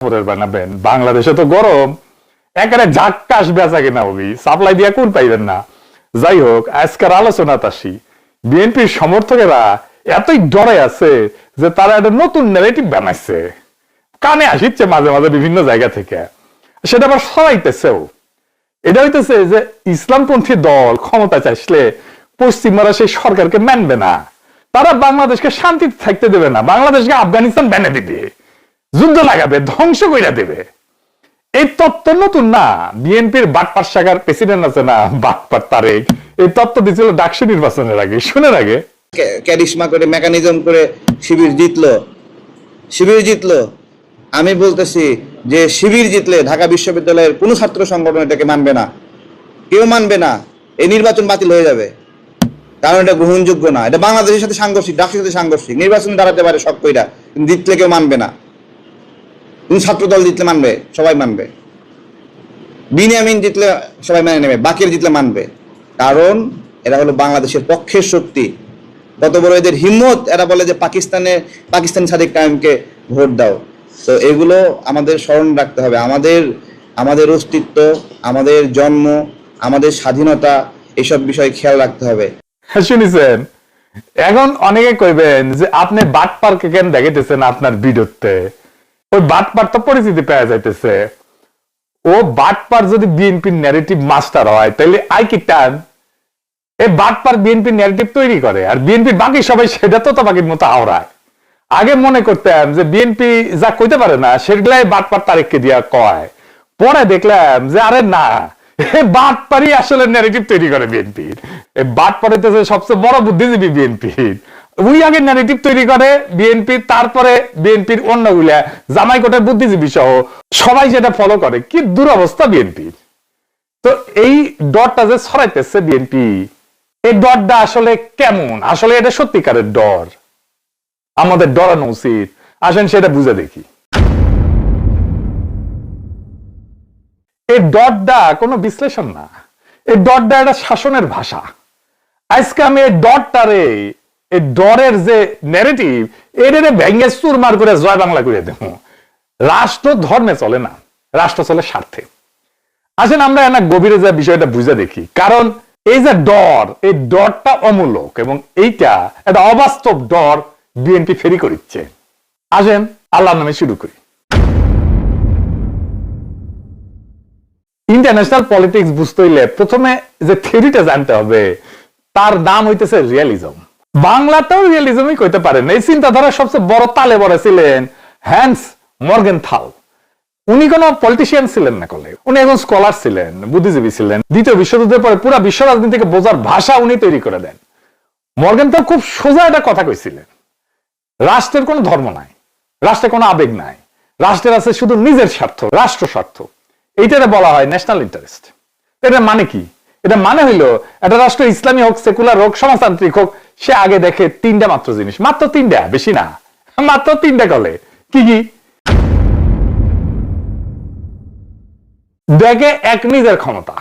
বানাবেন। বাংলাদেশে তো গরম, একেবারে ঝাক্কাস বেচা কিনা হবি, সাপ্লাই দিয়া কোন পাইবেন না। যাই হোক, আজকের আলোচনাতে আসি। বিএনপির সমর্থকেরা এতই ডরে আছে যে তারা একটা নতুন ন্যারেটিভ বানাইছে, কানে আসিচ্ছে মাঝে মাঝে বিভিন্ন জায়গা থেকে, সেটা আবার সরাইতেছেও। এটা হইতেছে যে ইসলামপন্থী দল ক্ষমতায় আসলে পশ্চিমারা সেই সরকারকে মানবে না, তারা বাংলাদেশকে শান্তিতে থাকতে দেবে না, বাংলাদেশকে আফগানিস্তান বানিয়ে দিবে, যুদ্ধ লাগাবে, ধ্বংস করে দেবে। এই তত্ত্ব নতুন না। বিএনপির বাটপার শাখার প্রেসিডেন্ট আছে না, বাটপার তারেক, এই তত্ত্ব দিয়েছিল ডাকসু নির্বাচনের আগে, শুনের আগে। ক্যারিশমা করে মেকানিজম করে শিবির জিতলো। আমি বলতেছি যে শিবির জিতলে ঢাকা বিশ্ববিদ্যালয়ের কোনো ছাত্র সংগঠন এটাকে মানবে না, কেউ মানবে না। এই নির্বাচন বাতিল হয়ে যাবে, কারণ এটা গ্রহণযোগ্য না। এটা বাংলাদেশের সাথে সাংঘর্ষিক, ডাকসুর সাথে সাংঘর্ষিক। নির্বাচন দাঁড়াতে পারে সব কইরা, কিন্তু জিতলে কেউ মানবে না। কিন্তু ছাত্র দল জিতলে মানবে, সবাই মানবে। বিনিয়ামিন জিতলে সবাই মেনে নেবে, বাকির জিতলে মানবে, কারণ এরা হলো বাংলাদেশের পক্ষের শক্তি। কত বড় এদের হিম্মত, এরা বলে যে পাকিস্তানি সাদিক কায়েমকে ভোট দাও। তো এগুলো আমাদের স্মরণ রাখতে হবে। আমাদের অস্তিত্ব, আমাদের জন্ম, আমাদের স্বাধীনতা, এসব বিষয় খেয়াল রাখতে হবে। শুনেছেন? এখন অনেকে কইবেন যে আপনি বাটপারকে কেন দেখাইতেছেন আপনার ভিডিওতে। ওই বাটপার তো পরিচিতি পাওয়া যাইতেছে। ও বাটপার যদি বিএনপির ন্যারেটিভ মাস্টার হয়, তাহলে আই কি টান এই বাটপার বিএনপির ন্যারেটিভ তৈরি করে, আর বিএনপির বাকি সবাই সেটা তো বাকির মতো আওড়ায়। আগে মনে করতাম যে বিএনপি যা কইতে পারে না সেগুলাই বাটপার তারেককে দিয়া কয়, পরে দেখলাম যে আরে না, বাটপারই আসলে ন্যারেটিভ তৈরি করে বিএনপির। এই বাটপার হইতেছে সবচেয়ে বড় বুদ্ধিজীবী বিএনপির। ওই আগে ন্যারেটিভ তৈরি করে বিএনপি, তারপরে বিএনপির অন্যগুলা জামাই কোটার বুদ্ধিজীবী সহ সবাই যেটা ফলো করে। কি দুরবস্থা বিএনপির। তো এই ডরটা যে ছড়াইতেছে বিএনপি, এই ডরটা আসলে কেমন? আসলে এটা সত্যিকারের ডর, আমাদের ডরানো উচিত। আসেন সেটা বুঝে দেখি। এই ডরটা কোনো বিশ্লেষণ না, এই ডরটা একটা শাসনের ভাষা। আজকে আমি এই ডরটারে, এই ডরের যে ন্যারেটিভ, এটারে ভেঙে চুরমার করে জয় বাংলা করে দেব। রাষ্ট্র ধর্মে চলে না, রাষ্ট্র চলে স্বার্থে। আসেন আমরা একটা গভীরে যে বিষয়টা বুঝে দেখি। কারণ এই যে ডর, এই ডরটা অমূলক, এবং এইটা একটা অবাস্তব ডর বিএনপি ফেরি করিচ্ছে। আসেন আল্লাহর নামে শুরু করি। ইন্টারন্যাশনাল পলিটিক্স বুঝতে হইলে প্রথমে যে থিওরিটা জানতে হবে, তার নাম হইতেছে রিয়ালিজম। বাংলাতেও রিয়ালিজমই কইতে পারেন। এই চিন্তাধারা সবচেয়ে বড় তালে বড় ছিলেন হ্যান্স মর্গেনথাল। উনি কোন পলিটিশিয়ান ছিলেন না, কলে উনি একজন স্কলার ছিলেন, বুদ্ধিজীবী ছিলেন। দ্বিতীয় বিশ্বযুদ্ধের পরে পুরো বিশ্ব রাজনীতিকে বোঝার ভাষা উনি তৈরি করে দেন। মর্গেনথাল খুব সোজা একটা কথা কইছিলেন, রাষ্ট্রের কোনো ধর্ম নাই, রাষ্ট্রের কোনো আবেগ নাই, রাষ্ট্রের আছে শুধু নিজের স্বার্থ, রাষ্ট্র স্বার্থ। এইটারে বলা হয় ন্যাশনাল ইন্টারেস্ট। এটা মানে কি? এটা মানে হইলো একটা রাষ্ট্র ইসলামী হোক, সেকুলার হোক, সমাজতান্ত্রিক হোক, সে আগে দেখে তিনটা মাত্র জিনিস, মাত্র তিনটা, বেশি না, মাত্র তিনটা। কলে কি কি দেখে? এক, নিজের ক্ষমতা;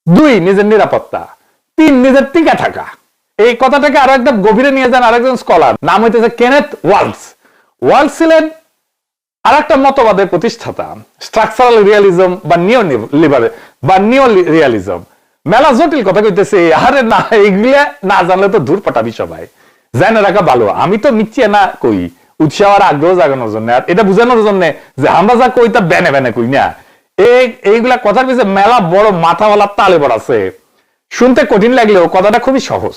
দুই, নিজের নিরাপত্তা; তিন, নিজের টিকা থাকা। এই কথাটাকে আরো একদম গভীরে নিয়ে যান আরেকজন স্কলার, নাম হইতেছে কেনেথ ওয়ালস। ওয়ালস ছিলেন আর একটা মতবাদের প্রতিষ্ঠাতা, স্ট্রাকচারাল রিয়ালিজম বা নিও রিয়ালিজম। মেলা জটিল কথা কইতেছে, আরে না, এগুলা না জানলে তো দূর পাঠাবি সবাই, জানে রাখা ভালো। আমি তো মিথ্যা না কই, উৎসাহ আর আগ্রহ জাগানোর জন্য, আর এটা বুঝানোর জন্য যে আমরা যা কই তা বেনে বেনে কই না। এইগুলা কথার পিছনে মেলা বড় মাথাওয়ালা তালে বড় আছে। শুনতে কঠিন লাগলেও কথাটা খুবই সহজ।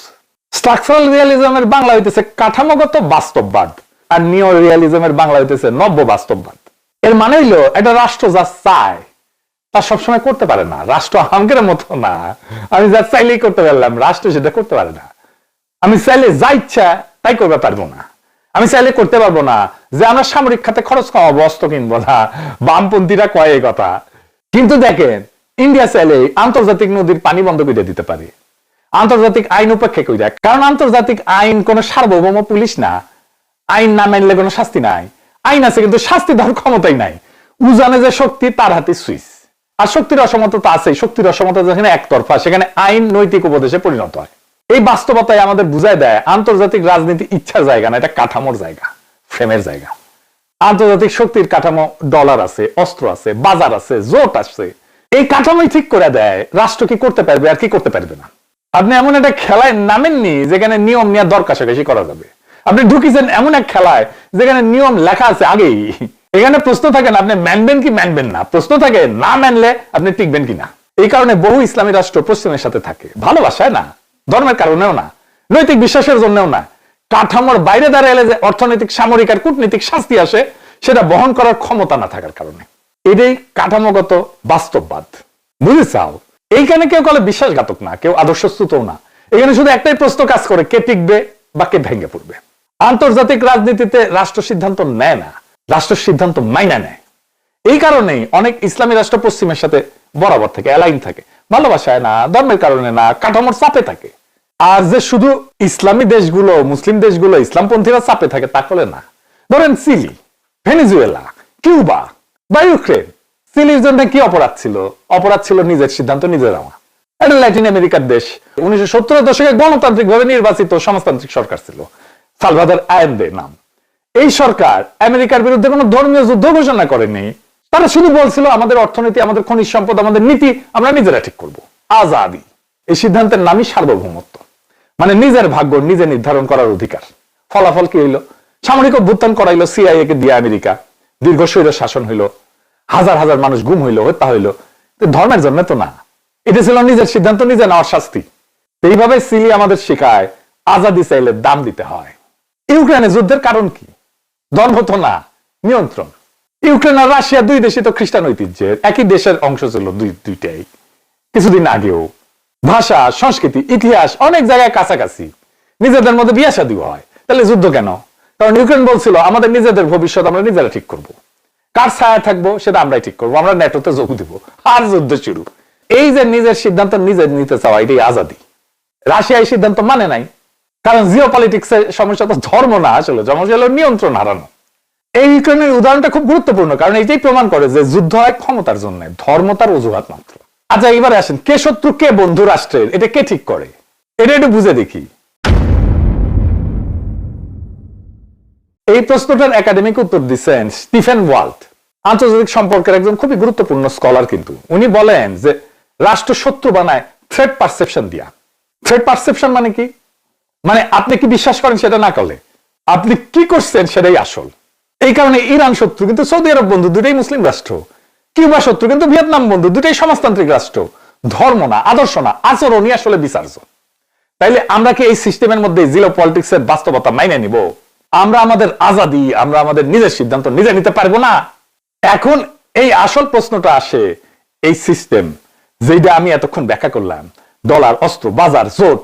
স্ট্রাকচারাল রিয়ালিজমের বাংলা হইতেছে কাঠামোগত বাস্তববাদ, আর নিও রিয়ালিজমের বাংলা হইতেছে নব্য বাস্তববাদ। এর মানে হইলো একটা রাষ্ট্র যা চায় তা সবসময় করতে পারে না। রাষ্ট্র আহাঙ্কার মতো না, আমি যা চাইলেই করতে পারলাম, রাষ্ট্র সেটা করতে পারে না। আমি চাইলে যা ইচ্ছা তাই করতে পারবো না। আমি চাইলে করতে পারবো না যে আমরা সামরিক খাতে খরচ কমাবো, অস্ত্র কিনবো না। বামপন্থীরা কয় এই কথা, কিন্তু দেখেন ইন্ডিয়া চাইলে আন্তর্জাতিক নদীর পানি বন্ধ করে দিতে পারে, আন্তর্জাতিক আইন উপেক্ষা করে দেয়। কারণ আন্তর্জাতিক আইন কোন সার্বভৌম পুলিশ না, আইন না মানলে কোনো শাস্তি নাই। আইন আছে কিন্তু শাস্তি দেওয়ার ক্ষমতাই নাই। উজানে যে শক্তি, তার হাতে সুইচ। আর শক্তির অসমতা আছে, শক্তির অসমতা যেখানে একতরফা, সেখানে আইন নৈতিক উপদেশে পরিণত হয়। এই বাস্তবতায় আমাদের বুঝায় দেয় আন্তর্জাতিক রাজনীতি ইচ্ছার জায়গা না, এটা কাঠামোর জায়গা, ফ্রেমের জায়গা। আন্তর্জাতিক শক্তির কাঠামো, ডলার আছে, অস্ত্র আছে, বাজার আছে, জোট আছে। এই কাঠামোই ঠিক করে দেয় রাষ্ট্র কি করতে পারবে আর কি করতে পারবে না। আপনি এমন একটা খেলায় নামেননি যেখানে নিয়ম নিয়ে দর কষাকষি করা যাবে। আপনি ঢুকিয়েছেন এমন এক খেলায় যেখানে নিয়ম লেখা আছে আগেই। এখানে প্রশ্ন থাকে না আপনি মানবেন কি মানবেন না, প্রশ্ন থাকে না মানলে আপনি টিকবেন কিনা। এই কারণে বহু ইসলামী রাষ্ট্র পশ্চিমের সাথে থাকে, ভালোবাসায় না, ধর্মের কারণেও না, নৈতিক বিশ্বাসের জন্যও না। কাঠামোর বাইরে দাঁড়ালে যে অর্থনৈতিক, সামরিক আর কূটনীতিক শাস্তি আসে সেটা বহন করার ক্ষমতা না থাকার কারণে। এটাই কাঠামোগত বাস্তববাদ। বুঝেছাও? এইখানে কেউ কলে বিশ্বাসঘাতক না, কেউ আদর্শচ্যুতও না। এখানে শুধু একটাই প্রশ্ন কাজ করে, কে টিকবে বা কে ভেঙে পড়বে। আন্তর্জাতিক রাজনীতিতে রাষ্ট্র সিদ্ধান্ত নেয় না, রাষ্ট্র সিদ্ধান্ত মাইনা নেয়। এই কারণেই অনেক ইসলামী রাষ্ট্র পশ্চিমের সাথে বরাবর থাকে, অ্যালাইন থাকে, ভালোবাসায় না, ধর্মের কারণে না, কাঠামোর চাপে থাকে। আর যে শুধু ইসলামী দেশগুলো, মুসলিম দেশগুলো ইসলামপন্থীরা চাপে থাকে তা করে না। ধরেন চিলি, ভেনেজুয়েলা, কিউবা বা ইউক্রেন। চিলির জন্য কি অপরাধ ছিল? অপরাধ ছিল নিজের সিদ্ধান্ত নিজে নেওয়া। এটা ল্যাটিন আমেরিকার দেশ, 1970 এর দশকে গণতান্ত্রিক ভাবে নির্বাচিত সমাজতান্ত্রিক সরকার ছিল, সালভাদর আয়েন্দে নাম। এই সরকার আমেরিকার বিরুদ্ধে কোনো ধর্মীয় যুদ্ধ ঘোষণা করেনি। তারা শুধু বলছিল আমাদের অর্থনীতি, আমাদের খনিজ সম্পদ, আমাদের নীতি আমরা নিজেরা ঠিক করব। আজাদি। এই সিদ্ধান্তের নামই সার্বভৌমত্ব, মানে নিজের ভাগ্য নিজে নির্ধারণ করার অধিকার। ফলাফল কি হইল? সামরিক অভ্যুত্থান করাইলো সিআইএ কে দিয়ে আমেরিকা, দীর্ঘ স্বৈর শাসন হইল, হাজার হাজার মানুষ গুম হইল, হত্যা হইল। ধর্মের জন্য তো না, এটা ছিল নিজের সিদ্ধান্ত নিজে নেওয়ার শাস্তি। এইভাবে চিলি আমাদের শেখায় আজাদি চাইলে দাম দিতে হয়। ইউক্রেনে যুদ্ধের কারণ কি? ধর্ম তো না, নিয়ন্ত্রণ। ইউক্রেন আর রাশিয়া দুই দেশই তো খ্রিস্টান ঐতিহ্যের, একই দেশের অংশ ছিল দুইটাই। কিছুদিন আগেও ভাষা, সংস্কৃতি, ইতিহাস অনেক জায়গায় কাছাকাছি, নিজেদের মধ্যে বিয়ে শাদী হয়। তাহলে যুদ্ধ কেন? কারণ ইউক্রেন বলছিল আমাদের নিজেদের ভবিষ্যৎ আমরা নিজেরা ঠিক করব, কার ছায়া থাকবো সেটা আমরাই ঠিক করবো, আমরা ন্যাটোতে যোগ দিব, আর যুদ্ধ শুরু। এই যে নিজের সিদ্ধান্ত নিজে নিতে চাওয়া, এটাই আজাদি। রাশিয়া এই সিদ্ধান্ত মানে নাই, কারণ জিও পলিটিক্সের সমস্যা তো ধর্ম না, আসলে সমস্যা হলো নিয়ন্ত্রণ হারানো। এই ইউক্রেনের উদাহরণটা খুব গুরুত্বপূর্ণ, কারণ এইটাই প্রমাণ করে যে যুদ্ধ হয় ক্ষমতার জন্য, ধর্ম তার অজুহাত মাত্র। আচ্ছা এবারে আসেন, কে শত্রু কে বন্ধু রাষ্ট্রের, এটা কে ঠিক করে? এটা একটু বুঝে দেখি। এই প্রশ্নটার একাডেমিক উত্তর দিচ্ছেন স্টিফেন ওয়াল্ট, আন্তর্জাতিক সম্পর্কের একজন খুবই গুরুত্বপূর্ণ স্কলার। কিন্তু উনি বলেন যে রাষ্ট্র শত্রু বানায় থ্রেট পারসেপশন দিয়া। থ্রেট পারসেপশন মানে কি? মানে আপনি কি বিশ্বাস করেন সেটা না করলে আপনি কি করছেন সেটাই আসল। এই কারণে ইরান শত্রু কিন্তু সৌদি আরব বন্ধু, দুটাই মুসলিম রাষ্ট্র। কিউবা শত্রু কিন্তু ভিয়েতনাম বন্ধু, দুটাই সমাজতান্ত্রিক রাষ্ট্র। ধর্ম না, আদর্শ না, আচরণই আসলে বিচার্য। তাইলে আমরা কি এই সিস্টেমের মধ্যে জিও পলিটিক্সের বাস্তবতা মাইনে নিব? আমরা আমাদের আজাদি, আমরা আমাদের নিজের সিদ্ধান্ত নিজে নিতে পারবো না? এখন এই আসল প্রশ্নটা আসে, এই সিস্টেম যেটা আমি এতক্ষণ ব্যাখ্যা করলাম, ডলার, অস্ত্র, বাজার, জোট,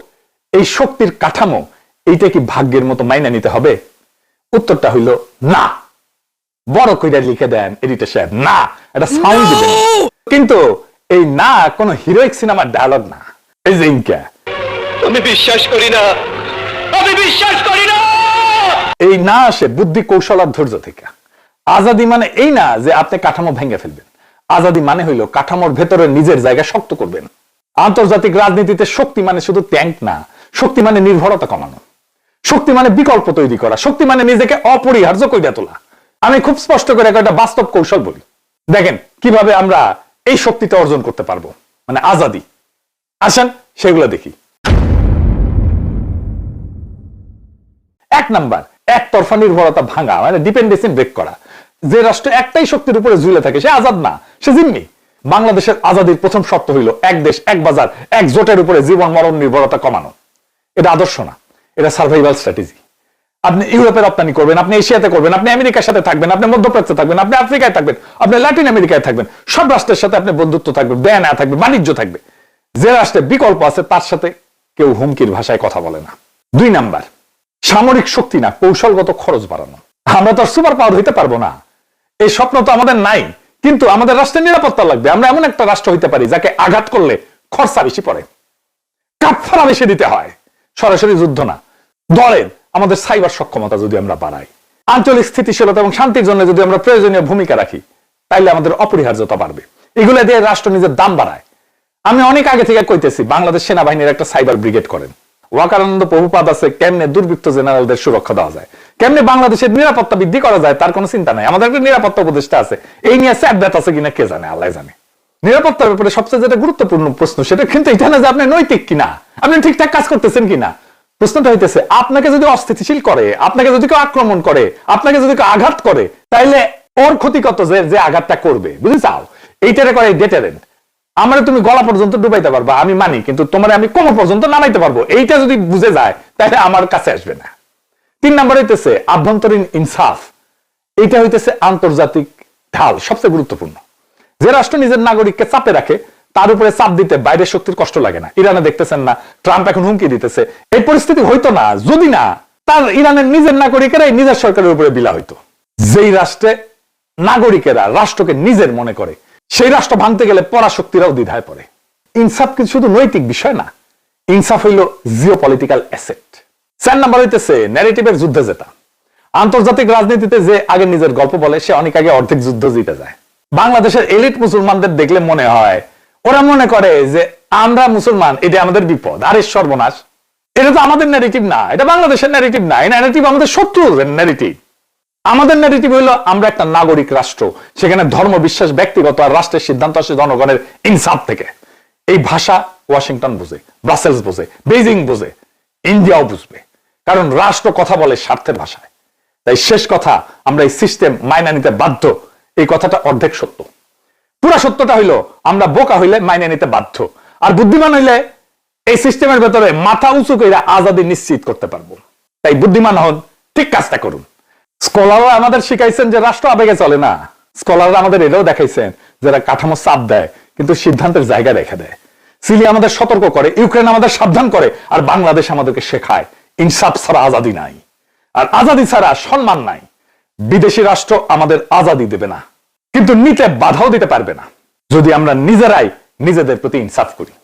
এই শক্তির কাঠামো, এইটা কি ভাগ্যের মতো মাইনা নিতে হবে? উত্তরটা হইল না। বড় কইরা লিখে দেন এডিটর সাহেব, না, এটা সাউন্ড দিবেন। কিন্তু এই না কোনো হিরোইক সিনেমার ডায়লগ না। এই যে ইনকা, আমি বিশ্বাস করি না, আমি বিশ্বাস করি না। এই না আসে বুদ্ধি, কৌশল আর ধৈর্য থেকে। আজাদি মানে এই না যে আপনি কাঠামো ভেঙে ফেলবেন। আজাদি মানে হইল কাঠামোর ভেতরে নিজের জায়গা শক্ত করবেন। আন্তর্জাতিক রাজনীতিতে শক্তি মানে শুধু ট্যাঙ্ক না, শক্তি মানে নির্ভরতা কমানো, শক্তি মানে বিকল্প তৈরি করা, শক্তি মানে নিজেকে অপরিহার্য কইরা তোলা। আমি খুব স্পষ্ট করে একটা বাস্তব কৌশল বলি, দেখেন কিভাবে আমরা এই শক্তিটা অর্জন করতে পারবো, মানে আজাদি। আসেন সেগুলো দেখি। এক নাম্বার, একতরফা নির্ভরতা ভাঙা, মানে ডিপেন্ডেন্সি ব্রেক করা। যে রাষ্ট্র একটাই শক্তির উপরে ঝুলে থাকে সে আজাদ না, সে জিম্মি। বাংলাদেশের আজাদির প্রথম শর্ত হইল এক দেশ, এক বাজার, এক জোটের উপরে জীবন মরণ নির্ভরতা কমানো। এটা আদর্শ না, এটা সার্ভাইভাল স্ট্র্যাটেজি। আপনি ইউরোপে রপ্তানি করবেন, আপনি এশিয়াতে করবেন, আপনি আমেরিকার সাথে থাকবেন, আপনি মধ্যপ্রাচ্যে থাকবেন, আপনি আফ্রিকায় থাকবেন, আপনি ল্যাটিন আমেরিকায় থাকবেন, সব রাষ্ট্রের সাথে আপনি বন্ধুত্ব থাকবে, ব্যয় না থাকবে, বাণিজ্য থাকবে। যে রাষ্ট্রে বিকল্প আছে তার সাথে কেউ হুমকির ভাষায় কথা বলে না। দুই নাম্বার, সামরিক শক্তি না, কৌশলগত খরচ বাড়ানো। আমরা তো সুপার পাওয়ার হইতে পারবো না, এই স্বপ্ন তো আমাদের নাই, কিন্তু আমাদের রাষ্ট্রের নিরাপত্তা লাগবে। আমরা এমন একটা রাষ্ট্র হইতে পারি যাকে আঘাত করলে খরচা বেশি পড়ে, কাফারা বেশি দিতে হয়। সরাসরি যুদ্ধ না, ধরেন আমাদের সাইবার সক্ষমতা যদি আমরা বাড়াই, আঞ্চলিক স্থিতিশীলতা এবং শান্তির জন্য যদি আমরা প্রয়োজনীয় ভূমিকা রাখি, তাইলে আমাদের অপরিহার্যতা বাড়বে। এগুলো দিয়ে রাষ্ট্র নিজের দাম বাড়ায়। আমি অনেক আগে থেকে কইতেছি বাংলাদেশ সেনাবাহিনীর একটা সাইবার ব্রিগেড করেন, ওয়াকারানন্দ প্রভুপাদ আছে, কেমনে দুর্বৃত্ত জেনারেলদের সুরক্ষা দেওয়া যায়, কেমনে বাংলাদেশের নিরাপত্তা বৃদ্ধি করা যায়, তার কোনো চিন্তা নাই। আমাদের একটা নিরাপত্তা উপদেষ্টা আছে, এই নিয়ে স্যাট আছে কিনা কে জানে, আল্লাহ জানে। নিরাপত্তার ব্যাপারে সবচেয়ে যেটা গুরুত্বপূর্ণ প্রশ্ন সেটা কিন্তু এটা না যে আপনি নৈতিক কিনা, আপনি ঠিকঠাক কাজ করতেছেন কিনা। প্রশ্নটা হইতেছে আপনাকে যদি অস্থিতিশীল করে, আপনাকে যদি কেউ আক্রমণ করে, আপনাকে যদি কেউ আঘাত করে, তাইলে ওর ক্ষতি কত যে আঘাতটা করবে, বুঝে চাও? এইটারে করে ডেটারেন্ট। আমার তুমি গলা পর্যন্ত ডুবাইতে পারবা আমি মানি, কিন্তু তোমার আমি কোমর পর্যন্ত নামাইতে পারবো, এইটা যদি বুঝে যায় তাহলে আমার কাছে আসবে না। 3 নম্বর হইতেছে আভ্যন্তরীণ ইনসাফ। এইটা হইতেছে আন্তর্জাতিক ঢাল, সবচেয়ে গুরুত্বপূর্ণ। যে রাষ্ট্র নিজের নাগরিককে চাপে রাখে তার উপরে চাপ দিতে বাইরের শক্তির কষ্ট লাগে না। ইরানে দেখতেছেন না, ট্রাম্প এখন হুমকি দিতেছে। এই পরিস্থিতি হইতো না যদি না তার ইরানের নিজের নাগরিকেরাই নিজের সরকারের উপরে বিলা হইতো। যেই রাষ্ট্রে নাগরিকেরা রাষ্ট্রকে নিজের মনে করে সেই রাষ্ট্র ভাঙতে গেলে পরাশক্তিরাও দ্বিধায় পড়ে। ইনসাফ কিন্তু শুধু নৈতিক বিষয় না, ইনসাফ হইল জিওপলিটিক্যাল অ্যাসেট। 4 নাম্বার হইতেছে ন্যারেটিভের যুদ্ধে জেতা। আন্তর্জাতিক রাজনীতিতে যে আগে নিজের গল্প বলে সে অনেক আগে অর্ধেক যুদ্ধ জিতে যায়। বাংলাদেশের এলিট মুসলমানদের দেখলে মনে হয়, ওরা মনে করে যে আমরা মুসলমান, এটা আমাদের বিপদ, আরে সর্বনাশ। এটা তো আমাদের ন্যারেটিভ না, এটা বাংলাদেশের ন্যারেটিভ না, এই ন্যারেটিভ আমাদের শত্রুর ন্যারেটিভ। আমাদের ন্যারেটিভ হইলো আমরা একটা নাগরিক রাষ্ট্র, সেখানে ধর্ম বিশ্বাস ব্যক্তিগত আর রাষ্ট্রের সিদ্ধান্ত আসে জনগণের ইনসাফ থেকে। এই ভাষা ওয়াশিংটন বুঝে, ব্রাসেলস বুঝে, বেইজিং বুঝে, ইন্ডিয়াও বুঝবে, কারণ রাষ্ট্র কথা বলে স্বার্থের ভাষায়। তাই শেষ কথা, আমরা এই সিস্টেম মাইনা নিতে বাধ্য। এই কথাটা অর্ধেক সত্য। পুরা সত্যটা হইলো আমরা বোকা হইলে মাইনে নিতে বাধ্য, আর বুদ্ধিমান হইলে এই সিস্টেমের ভেতরে মাথা উঁচু করে আজাদি নিশ্চিত করতে পারবো। তাই বুদ্ধিমান হন, ঠিক কাজটা করুন। স্কলাররা আমাদের শিখাইছেন যে রাষ্ট্র আবেগে চলে না। স্কলাররা আমাদের এটাও দেখাইছেন যারা কাঠামো চাপ দেয় কিন্তু সিদ্ধান্তের জায়গা রেখে দেয়। সিরিয়া আমাদের সতর্ক করে, ইউক্রেন আমাদের সাবধান করে, আর বাংলাদেশ আমাদেরকে শেখায় ইনসাফ ছাড়া আজাদি নাই, আর আজাদি ছাড়া সম্মান নাই। বিদেশি রাষ্ট্র আমাদের আজাদি দেবে না, কিন্তু নিতে বাধাও দিতে পারবে না যদি আমরা নিজেরাই নিজেদের প্রতি ইনসাফ করি।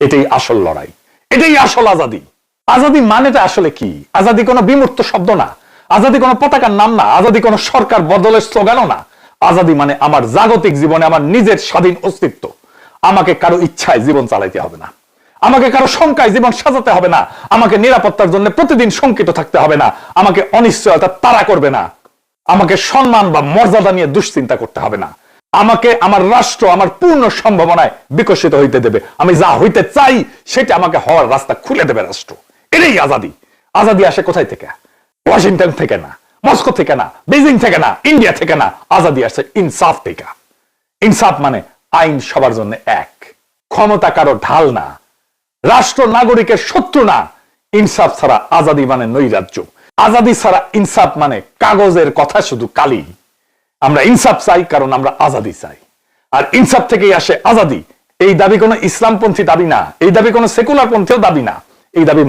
এটাই আসল লড়াই, এটাই আসল আজাদি। আজাদি মানেটা আসলে কি? আজাদি কোনো বিমূর্ত শব্দ না, আজাদি কোনো পতাকার নাম না, আজাদি কোনো সরকার বদলের স্লোগানও না। আজাদি মানে আমার জাগতিক জীবনে আমার নিজের স্বাধীন অস্তিত্ব। আমাকে কারো ইচ্ছায় জীবন চালাইতে হবে না, আমাকে কারো শঙ্কায় জীবন সাজাতে হবে না, আমাকে নিরাপত্তার জন্য প্রতিদিন শঙ্কিত থাকতে হবে না, আমাকে অনিশ্চয়তা তাড়া করবে না, আমাকে সম্মান বা মর্যাদা নিয়ে দুশ্চিন্তা করতে হবে না, আমাকে আমার রাষ্ট্র আমার পূর্ণ সম্ভাবনায় বিকশিত হইতে দেবে। আমি যা হইতে চাই সেটা আমাকে হওয়ার রাস্তা খুলে দেবে রাষ্ট্র। এটাই আজাদি। আজাদি আসে কোথায় থেকে? ওয়াশিংটন থেকে না, মস্কো থেকে না, বেজিং থেকে না, ইন্ডিয়া থেকে না। আজাদি আসে ইনসাফ থেকে। ইনসাফ মানে আইন সবার জন্য এক, ক্ষমতা কারো ঢাল না, রাষ্ট্র নাগরিকের শত্রু না। ইনসাফ ছাড়া আজাদি মানে নৈরাজ্য, আজাদি ছাড়া ইনসাফ মানে কাগজের কথা শুধু কালি। আমরা ইনসাফ চাই কারণ আমরা আজাদি চাই, আর ইনসাফ থেকেই আসে আজাদি। এই দাবি কোনো ইসলামপন্থী দাবি না, এই দাবি কোনো সেকুলার পন্থীও দাবি না, এই দাবি